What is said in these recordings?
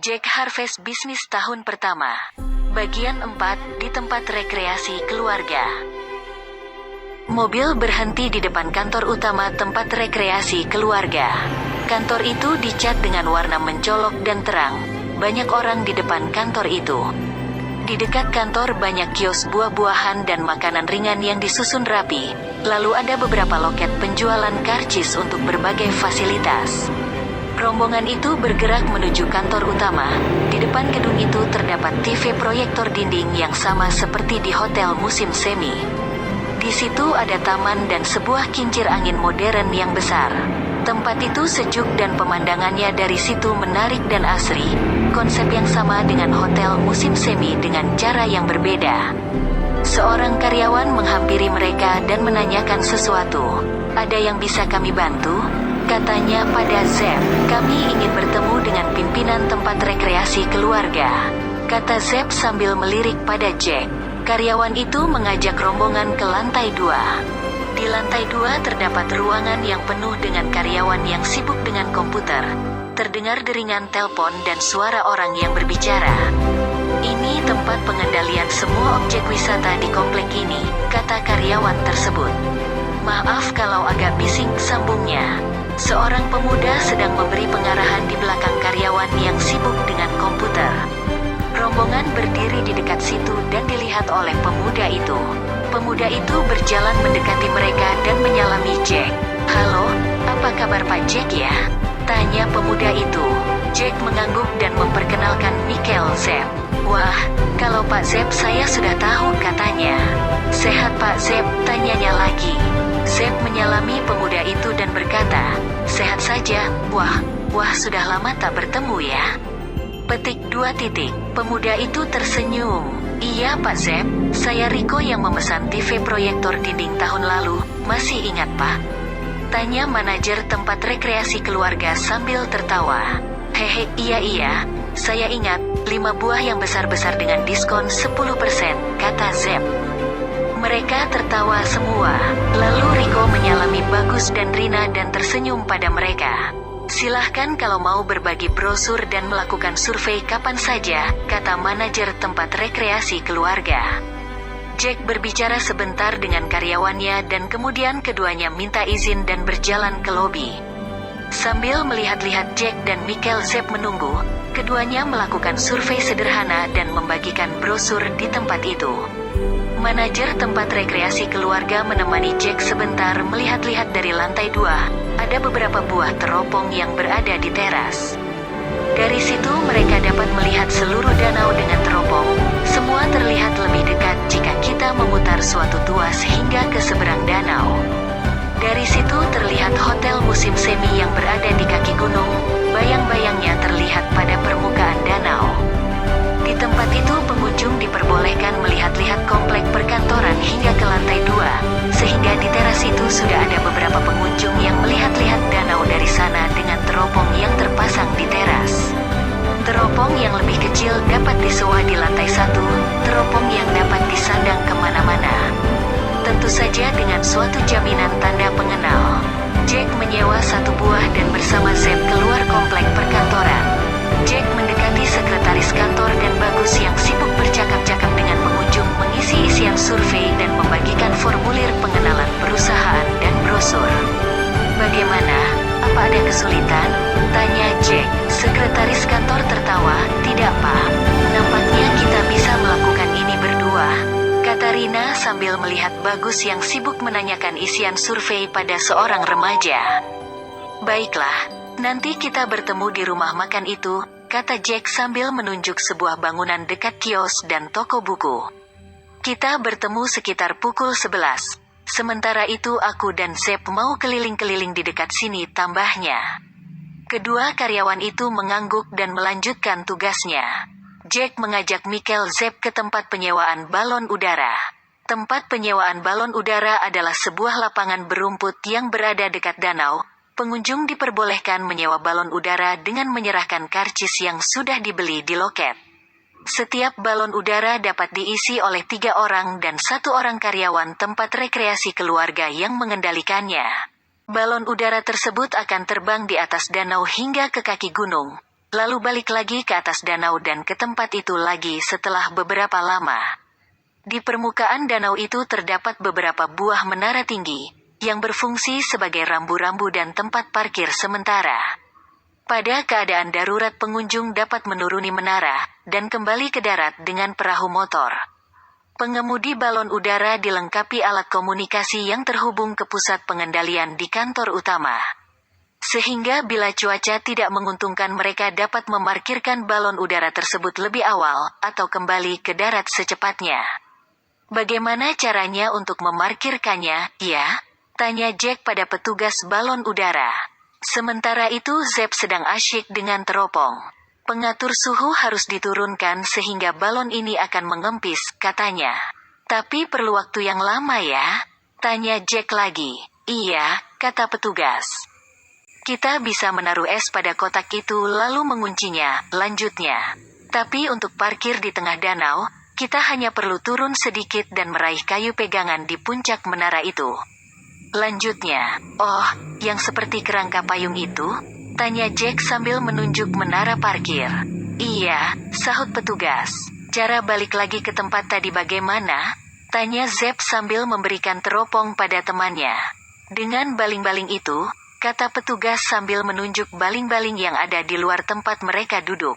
Jack Harvest Bisnis Tahun Pertama. Bagian 4, di tempat rekreasi keluarga. Mobil berhenti di depan kantor utama tempat rekreasi keluarga. Kantor itu dicat dengan warna mencolok dan terang. Banyak orang di depan kantor itu. Di dekat kantor banyak kios buah-buahan dan makanan ringan yang disusun rapi. Lalu ada beberapa loket penjualan karcis untuk berbagai fasilitas. Rombongan itu bergerak menuju kantor utama. Di depan gedung itu terdapat TV proyektor dinding yang sama seperti di hotel musim semi. Di situ ada taman dan sebuah kincir angin modern yang besar. Tempat itu sejuk dan pemandangannya dari situ menarik dan asri. Konsep yang sama dengan hotel musim semi dengan cara yang berbeda. Seorang karyawan menghampiri mereka dan menanyakan sesuatu. "Ada yang bisa kami bantu?" katanya pada Zep. "Kami ingin bertemu dengan pimpinan tempat rekreasi keluarga," kata Zep sambil melirik pada Jack. Karyawan itu mengajak rombongan ke lantai 2. Di lantai 2 terdapat ruangan yang penuh dengan karyawan yang sibuk dengan komputer. Terdengar deringan telepon dan suara orang yang berbicara. "Ini tempat pengendalian semua objek wisata di komplek ini," kata karyawan tersebut. "Maaf kalau agak bising," sambungnya. Seorang pemuda sedang memberi pengarahan di belakang karyawan yang sibuk dengan komputer. Rombongan berdiri di dekat situ dan dilihat oleh pemuda itu. Pemuda itu berjalan mendekati mereka dan menyalami Jack. "Halo, apa kabar Pak Jack ya?" tanya pemuda itu. Jack mengangguk dan memperkenalkan Michael Zep. "Wah, kalau Pak Zep saya sudah tahu," katanya. "Sehat Pak Zep?" tanyanya lagi. Zep menyalami pemuda itu dan berkata, "Sehat saja. Wah, sudah lama tak bertemu ya." Petik 2. Pemuda itu tersenyum. "Iya Pak Zep, saya Rico yang memesan TV proyektor dinding tahun lalu. Masih ingat Pak?" tanya manajer tempat rekreasi keluarga sambil tertawa. "Hehe, iya, saya ingat, 5 buah yang besar-besar dengan diskon 10%, kata Zep. Mereka tertawa semua. Lalu Rico menyalami Bagus dan Rina dan tersenyum pada mereka. "Silahkan kalau mau berbagi brosur dan melakukan survei kapan saja," kata manajer tempat rekreasi keluarga. Jack berbicara sebentar dengan karyawannya dan kemudian keduanya minta izin dan berjalan ke lobi. Sambil melihat-lihat Jack dan Michael Zep menunggu, keduanya melakukan survei sederhana dan membagikan brosur di tempat itu. Manajer tempat rekreasi keluarga menemani Jack sebentar melihat-lihat dari lantai 2. Ada beberapa buah teropong yang berada di teras. Dari situ mereka dapat melihat seluruh danau dengan teropong. Semua terlihat lebih dekat jika kita memutar suatu tuas hingga ke seberang danau. Dari situ terlihat hotel musim semi yang berada di kaki gunung. Bayang-bayangnya terlihat pada permukaan danau. Di tempat itu pengunjung diperbolehkan melihat-lihat komplek perkantoran hingga ke lantai 2, sehingga di teras itu sudah ada beberapa pengunjung yang melihat-lihat danau dari sana dengan teropong yang terpasang di teras. Teropong yang lebih kecil dapat disewa di lantai 1, teropong yang dapat disandang kemana-mana. Tentu saja dengan suatu jaminan tanda pengenal. Jack menyewa 1 buah dan bersama Zep keluar komplek perkantoran. Jack mendekati sekretaris kantor dan Bagus yang sibuk bercakap-cakap dengan pengunjung mengisi isian survei dan membagikan formulir pengenalan perusahaan dan brosur. "Bagaimana? Apa ada kesulitan?" tanya Jack. Sekretaris kantor tertawa. "Tidak Pak, nampaknya kita bisa melakukan ini berdua," kata Rina sambil melihat Bagus yang sibuk menanyakan isian survei pada seorang remaja. "Baiklah. Nanti kita bertemu di rumah makan itu," kata Jack sambil menunjuk sebuah bangunan dekat kios dan toko buku. "Kita bertemu sekitar pukul 11. Sementara itu aku dan Zep mau keliling-keliling di dekat sini," tambahnya. Kedua karyawan itu mengangguk dan melanjutkan tugasnya. Jack mengajak Michael Zep ke tempat penyewaan balon udara. Tempat penyewaan balon udara adalah sebuah lapangan berumput yang berada dekat danau. Pengunjung diperbolehkan menyewa balon udara dengan menyerahkan karcis yang sudah dibeli di loket. Setiap balon udara dapat diisi oleh 3 orang dan 1 orang karyawan tempat rekreasi keluarga yang mengendalikannya. Balon udara tersebut akan terbang di atas danau hingga ke kaki gunung. lalu balik lagi ke atas danau dan ke tempat itu lagi setelah beberapa lama. Di permukaan danau itu terdapat beberapa buah menara tinggi, yang berfungsi sebagai rambu-rambu dan tempat parkir sementara. Pada keadaan darurat pengunjung dapat menuruni menara, dan kembali ke darat dengan perahu motor. Pengemudi balon udara dilengkapi alat komunikasi yang terhubung ke pusat pengendalian di kantor utama. Sehingga bila cuaca tidak menguntungkan mereka dapat memarkirkan balon udara tersebut lebih awal, atau kembali ke darat secepatnya. Bagaimana caranya untuk memarkirkannya, ya? Tanya Jack pada petugas balon udara. Sementara itu Zeb sedang asyik dengan teropong. Pengatur suhu harus diturunkan sehingga balon ini akan mengempis, katanya. Tapi perlu waktu yang lama ya? Tanya Jack lagi. Iya, kata petugas. Kita bisa menaruh es pada kotak itu lalu menguncinya, lanjutnya. Tapi untuk parkir di tengah danau, kita hanya perlu turun sedikit dan meraih kayu pegangan di puncak menara itu. Lanjutnya, oh, yang seperti kerangka payung itu? Tanya Jack sambil menunjuk menara parkir. Iya, sahut petugas. Cara balik lagi ke tempat tadi bagaimana? Tanya Zeb sambil memberikan teropong pada temannya. Dengan baling-baling itu, kata petugas sambil menunjuk baling-baling yang ada di luar tempat mereka duduk.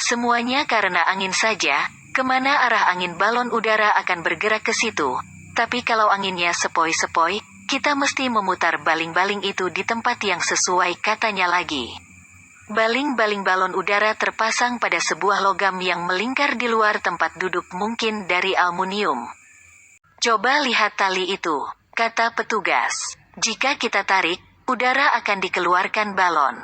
Semuanya karena angin saja, kemana arah angin balon udara akan bergerak ke situ. Tapi kalau anginnya sepoi-sepoi, kita mesti memutar baling-baling itu di tempat yang sesuai, katanya lagi. Baling-baling balon udara terpasang pada sebuah logam yang melingkar di luar tempat duduk mungkin dari aluminium. Coba lihat tali itu, kata petugas. Jika kita tarik, udara akan dikeluarkan balon.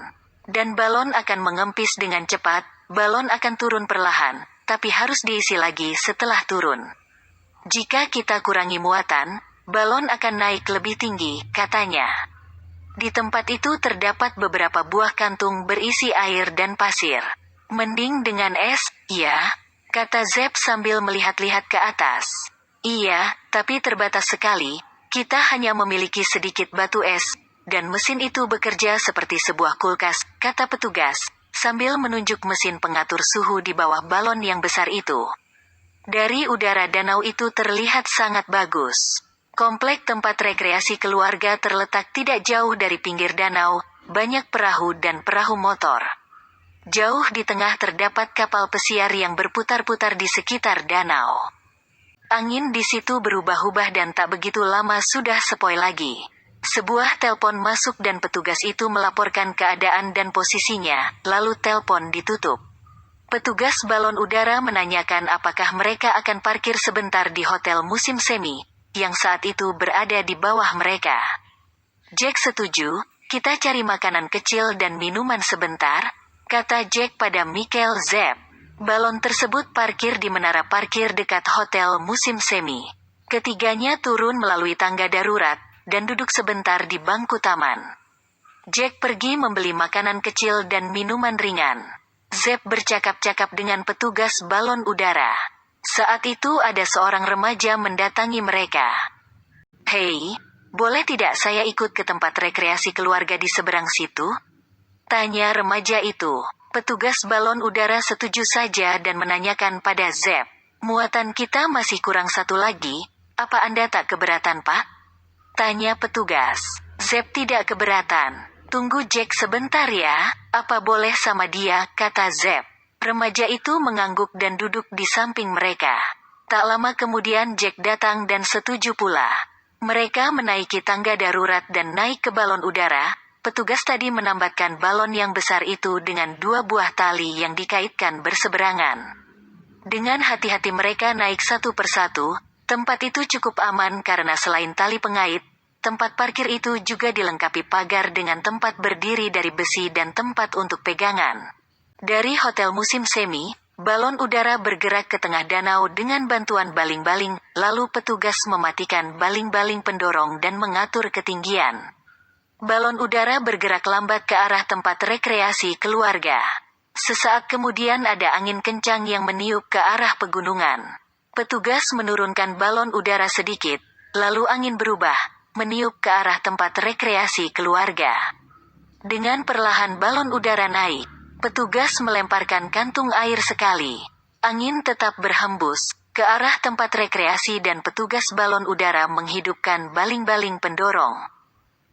Dan balon akan mengempis dengan cepat, balon akan turun perlahan, tapi harus diisi lagi setelah turun. Jika kita kurangi muatan, balon akan naik lebih tinggi, katanya. Di tempat itu terdapat beberapa buah kantung berisi air dan pasir. Mending dengan es, ya? Kata Zeb sambil melihat-lihat ke atas. Iya, tapi terbatas sekali. Kita hanya memiliki sedikit batu es, dan mesin itu bekerja seperti sebuah kulkas, kata petugas, sambil menunjuk mesin pengatur suhu di bawah balon yang besar itu. Dari udara danau itu terlihat sangat bagus. Komplek tempat rekreasi keluarga terletak tidak jauh dari pinggir danau, banyak perahu dan perahu motor. Jauh di tengah terdapat kapal pesiar yang berputar-putar di sekitar danau. Angin di situ berubah-ubah dan tak begitu lama sudah sepoi lagi. Sebuah telepon masuk dan petugas itu melaporkan keadaan dan posisinya, lalu telepon ditutup. Petugas balon udara menanyakan apakah mereka akan parkir sebentar di hotel musim semi, yang saat itu berada di bawah mereka. Jack setuju, kita cari makanan kecil dan minuman sebentar, kata Jack pada Michael Zeb. Balon tersebut parkir di menara parkir dekat hotel musim semi. Ketiganya turun melalui tangga darurat, dan duduk sebentar di bangku taman. Jack pergi membeli makanan kecil dan minuman ringan. Zeb bercakap-cakap dengan petugas balon udara. Saat itu ada seorang remaja mendatangi mereka. Hei, boleh tidak saya ikut ke tempat rekreasi keluarga di seberang situ? Tanya remaja itu. Petugas balon udara setuju saja dan menanyakan pada Zeb. Muatan kita masih kurang satu lagi, apa Anda tak keberatan, Pak? Tanya petugas. Zeb tidak keberatan. Tunggu Jack sebentar ya, apa boleh sama dia, kata Zeb. Remaja itu mengangguk dan duduk di samping mereka. Tak lama kemudian Jack datang dan setuju pula. Mereka menaiki tangga darurat dan naik ke balon udara. Petugas tadi menambatkan balon yang besar itu dengan 2 buah tali yang dikaitkan berseberangan. Dengan hati-hati mereka naik satu persatu. Tempat itu cukup aman karena selain tali pengait, tempat parkir itu juga dilengkapi pagar dengan tempat berdiri dari besi dan tempat untuk pegangan. Dari hotel musim semi, balon udara bergerak ke tengah danau dengan bantuan baling-baling, lalu petugas mematikan baling-baling pendorong dan mengatur ketinggian. Balon udara bergerak lambat ke arah tempat rekreasi keluarga. Sesaat kemudian ada angin kencang yang meniup ke arah pegunungan. Petugas menurunkan balon udara sedikit, lalu angin berubah, meniup ke arah tempat rekreasi keluarga. Dengan perlahan balon udara naik. Petugas melemparkan kantung air sekali. Angin tetap berhembus ke arah tempat rekreasi dan petugas balon udara menghidupkan baling-baling pendorong.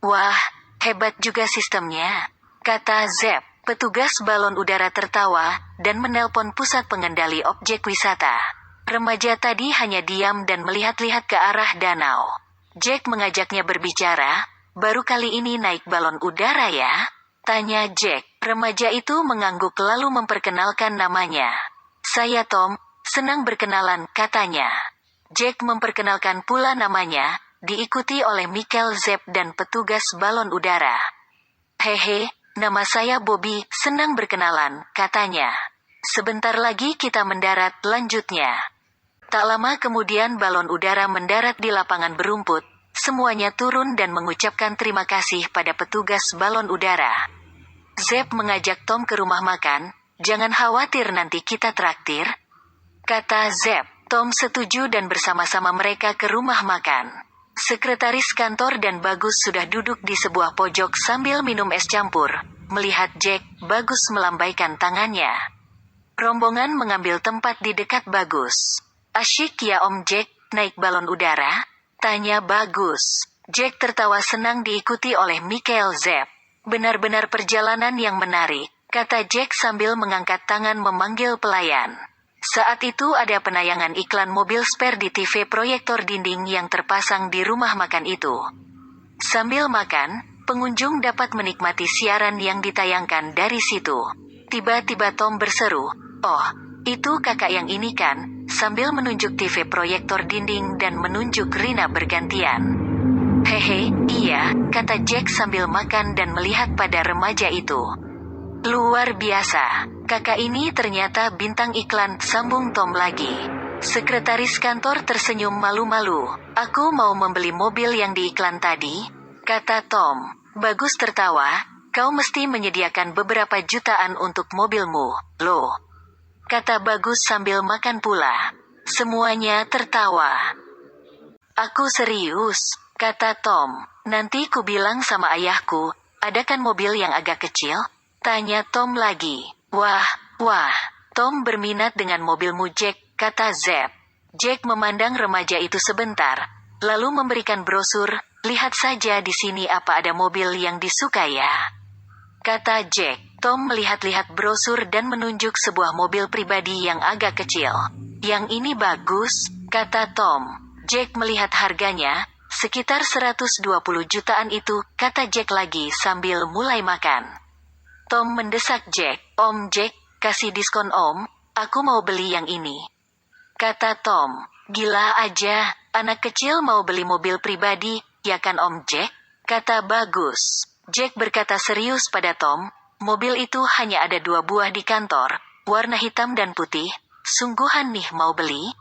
Wah, hebat juga sistemnya, kata Zep. Petugas balon udara tertawa dan menelpon pusat pengendali objek wisata. Remaja tadi hanya diam dan melihat-lihat ke arah danau. Jack mengajaknya berbicara. Baru kali ini naik balon udara ya? Tanya Jack. Remaja itu mengangguk lalu memperkenalkan namanya. Saya Tom, senang berkenalan, katanya. Jack memperkenalkan pula namanya, diikuti oleh Michael, Zep dan petugas balon udara. Hehe, nama saya Bobby, senang berkenalan, katanya. Sebentar lagi kita mendarat, lanjutnya. Tak lama kemudian balon udara mendarat di lapangan berumput. Semuanya turun dan mengucapkan terima kasih pada petugas balon udara. Zep mengajak Tom ke rumah makan. Jangan khawatir, nanti kita traktir, kata Zep. Tom setuju dan bersama-sama mereka ke rumah makan. Sekretaris kantor dan Bagus sudah duduk di sebuah pojok sambil minum es campur. Melihat Jack, Bagus melambaikan tangannya. Rombongan mengambil tempat di dekat Bagus. Asyik ya Om Jack, naik balon udara? Tanya Bagus. Jack tertawa senang diikuti oleh Michael, Zep. Benar-benar perjalanan yang menarik, kata Jack sambil mengangkat tangan memanggil pelayan. Saat itu ada penayangan iklan mobil spare di TV proyektor dinding yang terpasang di rumah makan itu. Sambil makan, pengunjung dapat menikmati siaran yang ditayangkan dari situ. Tiba-tiba Tom berseru, "Oh, itu kakak yang ini kan?" sambil menunjuk TV proyektor dinding dan menunjuk Rina bergantian. "Hehe, iya," kata Jack sambil makan dan melihat pada remaja itu. "Luar biasa, kakak ini ternyata bintang iklan," sambung Tom lagi. Sekretaris kantor tersenyum malu-malu. "Aku mau membeli mobil yang di iklan tadi," kata Tom. Bagus tertawa, "Kau mesti menyediakan beberapa jutaan untuk mobilmu, loh," kata Bagus sambil makan pula. Semuanya tertawa. "Aku serius," kata Tom. "Nanti ku bilang sama ayahku, ada kan mobil yang agak kecil?" tanya Tom lagi. Wah, Tom berminat dengan mobilmu Jack, kata Zep. Jack memandang remaja itu sebentar, lalu memberikan brosur. "Lihat saja di sini apa ada mobil yang disuka ya," kata Jack. Tom melihat-lihat brosur dan menunjuk sebuah mobil pribadi yang agak kecil. "Yang ini bagus," kata Tom. Jack melihat harganya, sekitar 120 jutaan itu, kata Jack lagi sambil mulai makan. Tom mendesak Jack. "Om Jack, kasih diskon Om, aku mau beli yang ini," kata Tom. "Gila aja, anak kecil mau beli mobil pribadi, ya kan Om Jack?" kata Bagus. Jack berkata serius pada Tom, "Mobil itu hanya ada 2 buah di kantor, warna hitam dan putih, sungguhan nih mau beli?"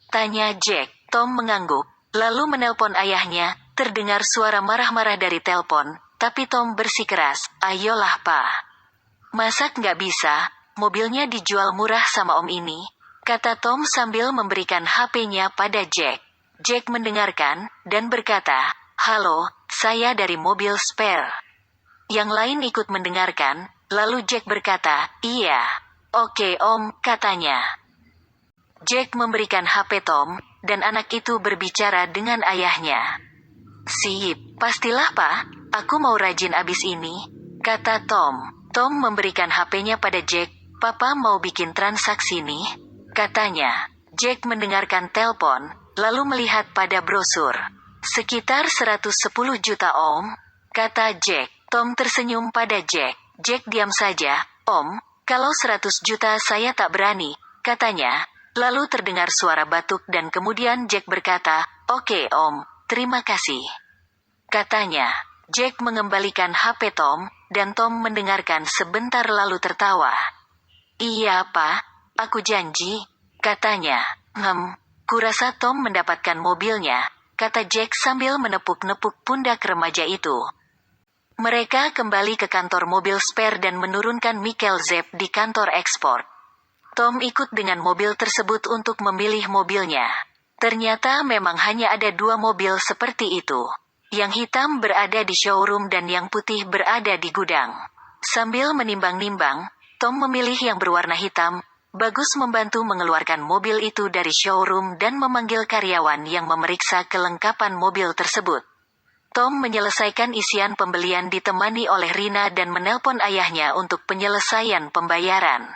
tanya Jack. Tom mengangguk, lalu menelpon ayahnya. Terdengar suara marah-marah dari telepon, tapi Tom bersikeras, "Ayolah Pak. Masa nggak bisa, mobilnya dijual murah sama Om ini," kata Tom sambil memberikan HP-nya pada Jack. Jack mendengarkan, dan berkata, "Halo, saya dari mobil spare." Yang lain ikut mendengarkan, lalu Jack berkata, "Iya. Oke Om," katanya. Jack memberikan HP Tom, dan anak itu berbicara dengan ayahnya. "Sip, pastilah Pak, aku mau rajin abis ini," kata Tom. Tom memberikan HP-nya pada Jack. "Papa mau bikin transaksi nih," katanya. Jack mendengarkan telepon, lalu melihat pada brosur. "Sekitar 110 juta Om," kata Jack. Tom tersenyum pada Jack. Jack diam saja. "Om, kalau 100 juta saya tak berani," katanya. Lalu terdengar suara batuk dan kemudian Jack berkata, "Oke Om, terima kasih," katanya. Jack mengembalikan HP Tom, dan Tom mendengarkan sebentar lalu tertawa. "Iya Pak, aku janji," katanya. Kurasa Tom mendapatkan mobilnya," kata Jack sambil menepuk-nepuk pundak remaja itu. Mereka kembali ke kantor mobil spare dan menurunkan Michael, Zep di kantor ekspor. Tom ikut dengan mobil tersebut untuk memilih mobilnya. Ternyata memang hanya ada 2 mobil seperti itu. Yang hitam berada di showroom dan yang putih berada di gudang. Sambil menimbang-nimbang, Tom memilih yang berwarna hitam. Bagus membantu mengeluarkan mobil itu dari showroom dan memanggil karyawan yang memeriksa kelengkapan mobil tersebut. Tom menyelesaikan isian pembelian ditemani oleh Rina dan menelpon ayahnya untuk penyelesaian pembayaran.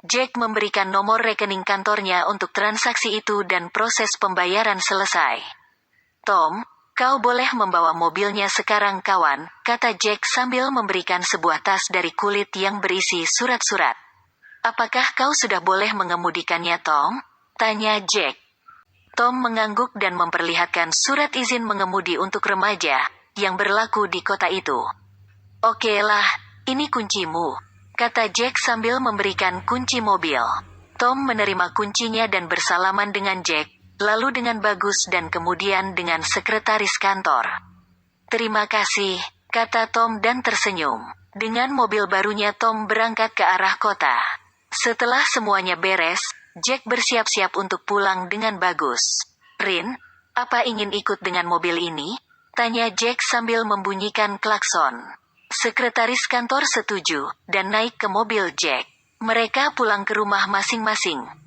Jack memberikan nomor rekening kantornya untuk transaksi itu dan proses pembayaran selesai. Tom, kau boleh membawa mobilnya sekarang kawan, kata Jack sambil memberikan sebuah tas dari kulit yang berisi surat-surat. Apakah kau sudah boleh mengemudikannya, Tom? Tanya Jack. Tom mengangguk dan memperlihatkan surat izin mengemudi untuk remaja, yang berlaku di kota itu. Oke lah, ini kuncimu, kata Jack sambil memberikan kunci mobil. Tom menerima kuncinya dan bersalaman dengan Jack, lalu dengan Bagus dan kemudian dengan sekretaris kantor. Terima kasih, kata Tom dan tersenyum. Dengan mobil barunya Tom berangkat ke arah kota. Setelah semuanya beres, Jack bersiap-siap untuk pulang dengan Bagus. Rin, apa ingin ikut dengan mobil ini? Tanya Jack sambil membunyikan klakson. Sekretaris kantor setuju, dan naik ke mobil Jack. Mereka pulang ke rumah masing-masing.